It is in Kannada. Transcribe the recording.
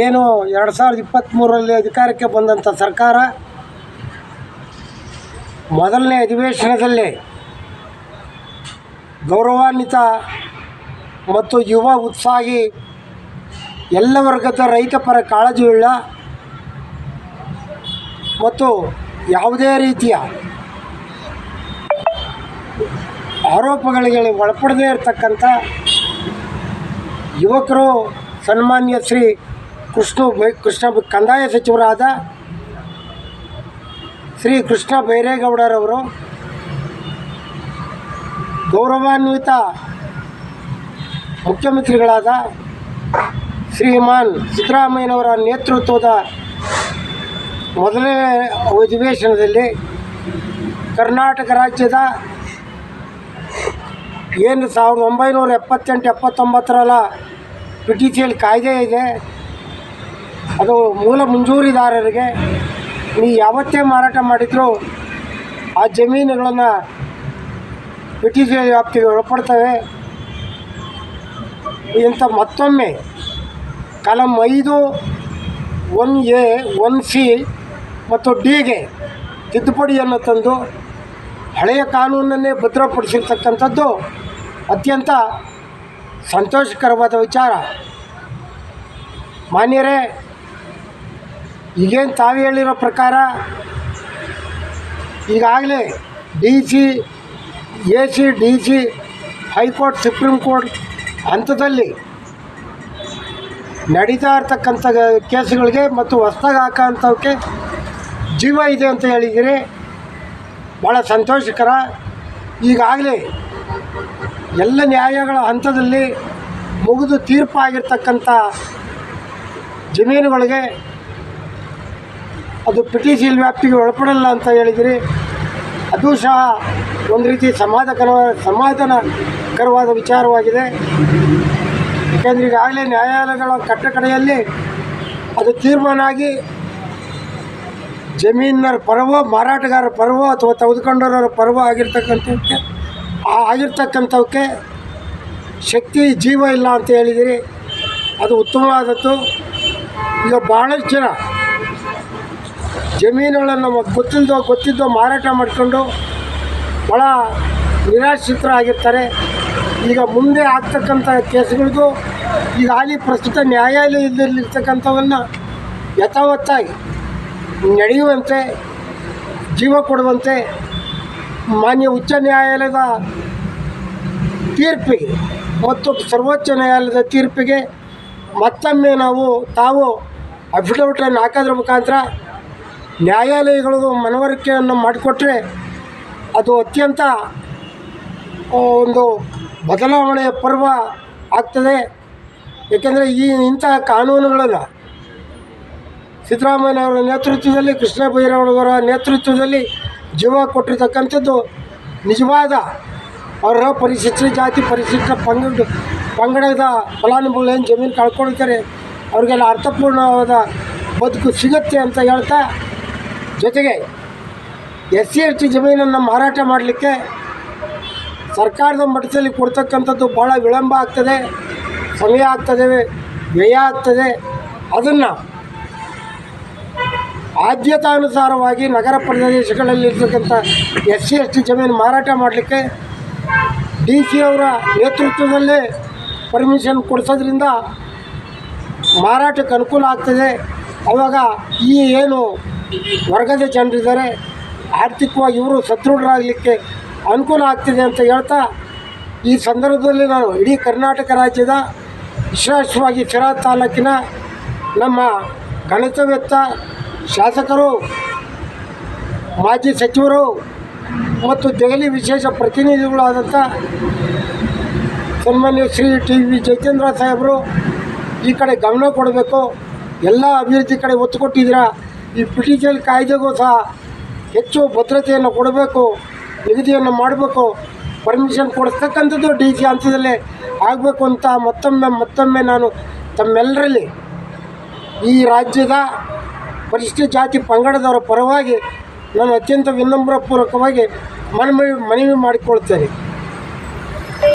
ಏನು 2023ರಲ್ಲಿ ಅಧಿಕಾರಕ್ಕೆ ಬಂದಂಥ ಸರ್ಕಾರ ಮೊದಲನೇ ಅಧಿವೇಶನದಲ್ಲಿ ಗೌರವಾನ್ವಿತ ಮತ್ತು ಯುವ ಉತ್ಸಾಹಿ ಎಲ್ಲ ವರ್ಗದ ರೈತ ಪರ ಕಾಳಜಿಯುಳ್ಳ ಮತ್ತು ಯಾವುದೇ ರೀತಿಯ ಆರೋಪಗಳಿಗೆ ಒಳಪಡದೇ ಇರತಕ್ಕಂಥ ಯುವಕರು ಸನ್ಮಾನ್ಯ ಶ್ರೀ ಕೃಷ್ಣ ಕಂದಾಯ ಸಚಿವರಾದ ಶ್ರೀ ಕೃಷ್ಣ ಬೈರೇಗೌಡರವರು ಗೌರವಾನ್ವಿತ ಮುಖ್ಯಮಂತ್ರಿಗಳಾದ ಶ್ರೀಮಾನ್ ಸಿದ್ದರಾಮಯ್ಯನವರ ನೇತೃತ್ವದ ಮೊದಲನೇ ಅಧಿವೇಶನದಲ್ಲಿ ಕರ್ನಾಟಕ ರಾಜ್ಯದ ಏನು 1978-79ರ PTCL ಕಾಯ್ದೆ ಇದೆ, ಅದು ಮೂಲ ಮಂಜೂರಿದಾರರಿಗೆ ನೀವು ಯಾವತ್ತೇ ಮಾರಾಟ ಮಾಡಿದರೂ ಆ ಜಮೀನುಗಳನ್ನು PTCL ವ್ಯಾಪ್ತಿಗೆ ಒಳಪಡ್ತವೆ. ಇಂಥ ಮತ್ತೊಮ್ಮೆ ಕಲಂ 5, 1A, 1C ಮತ್ತು Dಗೆ ತಿದ್ದುಪಡಿಯನ್ನು ತಂದು ಹಳೆಯ ಕಾನೂನನ್ನೇ ಭದ್ರಪಡಿಸಿರ್ತಕ್ಕಂಥದ್ದು ಅತ್ಯಂತ ಸಂತೋಷಕರವಾದ ವಿಚಾರ. ಮಾನ್ಯರೇ, ಈಗೇನು ತಾವು ಹೇಳಿರೋ ಪ್ರಕಾರ ಈಗಾಗಲೇ DC, AC, DC, high court, supreme court ಹಂತದಲ್ಲಿ ನಡೀತಾ ಇರ್ತಕ್ಕಂಥ ಕೇಸುಗಳಿಗೆ ಮತ್ತು ಹೊಸ್ದಾಗಿ ಹಾಕೋಂಥವಕ್ಕೆ ಜೀವ ಇದೆ ಅಂತ ಹೇಳಿದ್ದೀರಿ. ಭಾಳ ಸಂತೋಷಕರ. ಈಗಾಗಲೇ ಎಲ್ಲ ನ್ಯಾಯಗಳ ಹಂತದಲ್ಲಿ ಮುಗಿದು ತೀರ್ಪಾಗಿರ್ತಕ್ಕಂಥ ಜಮೀನುಗಳಿಗೆ ಅದು PTCL ವ್ಯಾಪ್ತಿಗೆ ಒಳಪಡಲ್ಲ ಅಂತ ಹೇಳಿದಿರಿ. ಅದು ಸಹ ಒಂದು ರೀತಿ ಸಮಾಧಾನಕರವಾದ ವಿಚಾರವಾಗಿದೆ. ಏಕೆಂದರೆ ಈಗಾಗಲೇ ನ್ಯಾಯಾಲಯಗಳ ಕಟ್ಟಕಡೆಯಲ್ಲಿ ಅದು ತೀರ್ಮಾನ ಆಗಿ ಜಮೀನಿನ ಪರವೋ ಮಾರಾಟಗಾರರ ಪರವೋ ಅಥವಾ ತೆಗೆದುಕೊಂಡವರ ಪರವೋ ಆಗಿರ್ತಕ್ಕಂಥವಕ್ಕೆ ಶಕ್ತಿ ಜೀವ ಇಲ್ಲ ಅಂತ ಹೇಳಿದಿರಿ. ಅದು ಉತ್ತಮವಾದದ್ದು. ಈಗ ಭಾಳಷ್ಟು ಜನ ಜಮೀನುಗಳನ್ನು ಗೊತ್ತಿದ್ದೋ ಮಾರಾಟ ಮಾಡಿಕೊಂಡು ಭಾಳ ನಿರಾಶ್ರಿತರಾಗಿರ್ತಾರೆ. ಈಗ ಮುಂದೆ ಆಗ್ತಕ್ಕಂಥ ಕೇಸುಗಳಿಗೂ ಈಗ ಹಾಲಿ ಪ್ರಸ್ತುತ ನ್ಯಾಯಾಲಯದಲ್ಲಿರ್ತಕ್ಕಂಥವನ್ನು ಯಥಾವತ್ತಾಗಿ ನಡೆಯುವಂತೆ, ಜೀವ ಕೊಡುವಂತೆ ಮಾನ್ಯ ಉಚ್ಚ ನ್ಯಾಯಾಲಯದ ತೀರ್ಪಿಗೆ ಮತ್ತು ಸರ್ವೋಚ್ಚ ನ್ಯಾಯಾಲಯದ ತೀರ್ಪಿಗೆ ಮತ್ತೊಮ್ಮೆ ತಾವು ಅಫಿಡವಿಟನ್ನು ಹಾಕೋದ್ರ ಮುಖಾಂತರ ನ್ಯಾಯಾಲಯಗಳು ಮನವರಿಕೆಯನ್ನು ಮಾಡಿಕೊಟ್ರೆ ಅದು ಅತ್ಯಂತ ಒಂದು ಬದಲಾವಣೆಯ ಪರ್ವ ಆಗ್ತದೆ. ಏಕೆಂದರೆ ಇಂತಹ ಕಾನೂನುಗಳನ್ನು ಸಿದ್ದರಾಮಯ್ಯನವರ ನೇತೃತ್ವದಲ್ಲಿ, ಕೃಷ್ಣ ಬೈರೇಗೌಡರ ನೇತೃತ್ವದಲ್ಲಿ ಜೀವ ಕೊಟ್ಟಿರ್ತಕ್ಕಂಥದ್ದು ನಿಜವಾದ ಅವರ ಪರಿಶಿಷ್ಟ ಜಾತಿ, ಪರಿಶಿಷ್ಟ ಪಂಗಡದ ಫಲಾನುಭವಿಗಳು ಏನು ಜಮೀನು ಕಳ್ಕೊಂಡಿರ್ತಾರೆ ಅವರಿಗೆಲ್ಲ ಅರ್ಥಪೂರ್ಣವಾದ ಬದುಕು ಸಿಗುತ್ತೆ ಅಂತ ಹೇಳ್ತಾ, ಜೊತೆಗೆ SC ST ಜಮೀನನ್ನು ಮಾರಾಟ ಮಾಡಲಿಕ್ಕೆ ಸರ್ಕಾರದ ಮಟ್ಟದಲ್ಲಿ ಕೊಡ್ತಕ್ಕಂಥದ್ದು ಭಾಳ ವಿಳಂಬ ಆಗ್ತದೆ, ಸಮಯ ಆಗ್ತದೆ, ವ್ಯಯ ಆಗ್ತದೆ. ಅದನ್ನು ಆದ್ಯತಾನುಸಾರವಾಗಿ ನಗರ ಪ್ರದೇಶಗಳಲ್ಲಿರ್ತಕ್ಕಂಥ SC ST ಜಮೀನು ಮಾರಾಟ ಮಾಡಲಿಕ್ಕೆ DC ಅವರ ನೇತೃತ್ವದಲ್ಲೇ ಪರ್ಮಿಷನ್ ಕೊಡಿಸೋದ್ರಿಂದ ಮಾರಾಟಕ್ಕೆ ಅನುಕೂಲ ಆಗ್ತದೆ. ಆವಾಗ ಈ ಏನು ವರ್ಗದ ಜನರಿದ್ದಾರೆ ಆರ್ಥಿಕವಾಗಿ ಇವರು ಸದೃಢರಾಗಲಿಕ್ಕೆ ಅನುಕೂಲ ಆಗ್ತಿದೆ ಅಂತ ಹೇಳ್ತಾ, ಈ ಸಂದರ್ಭದಲ್ಲಿ ನಾನು ಇಡೀ ಕರ್ನಾಟಕ ರಾಜ್ಯದ ವಿಶೇಷವಾಗಿ ಶಿರಾ ತಾಲೂಕಿನ ನಮ್ಮ ಗಣಿತವೇತ್ತ ಶಾಸಕರು, ಮಾಜಿ ಸಚಿವರು ಮತ್ತು ದೆಹಲಿ ವಿಶೇಷ ಪ್ರತಿನಿಧಿಗಳಾದಂಥ ಸನ್ಮಾನ್ಯ ಶ್ರೀ TV ಜಯಚಂದ್ರ ಸಾಹೇಬರು ಈ ಕಡೆ ಗಮನ ಕೊಡಬೇಕು. ಎಲ್ಲ ಅಭಿವೃದ್ಧಿ ಕಡೆ ಒತ್ತು ಕೊಟ್ಟಿದ್ದೀರಾ. ಈ PTCL ಕಾಯ್ದೆಗೂ ಸಹ ಹೆಚ್ಚು ಭದ್ರತೆಯನ್ನು ಕೊಡಬೇಕು, ನಿಗದಿಯನ್ನು ಮಾಡಬೇಕು, ಪರ್ಮಿಷನ್ ಕೊಡಿಸ್ತಕ್ಕಂಥದ್ದು DC ಹಂತದಲ್ಲೇ ಆಗಬೇಕು ಅಂತ ಮತ್ತೊಮ್ಮೆ ನಾನು ತಮ್ಮೆಲ್ಲರಲ್ಲಿ ಈ ರಾಜ್ಯದ ಪರಿಶಿಷ್ಟ ಜಾತಿ ಪಂಗಡದವರ ಪರವಾಗಿ ನಾನು ಅತ್ಯಂತ ವಿನಮ್ರಪೂರ್ವಕವಾಗಿ ಮನವಿ ಮಾಡಿಕೊಳ್ತೇನೆ.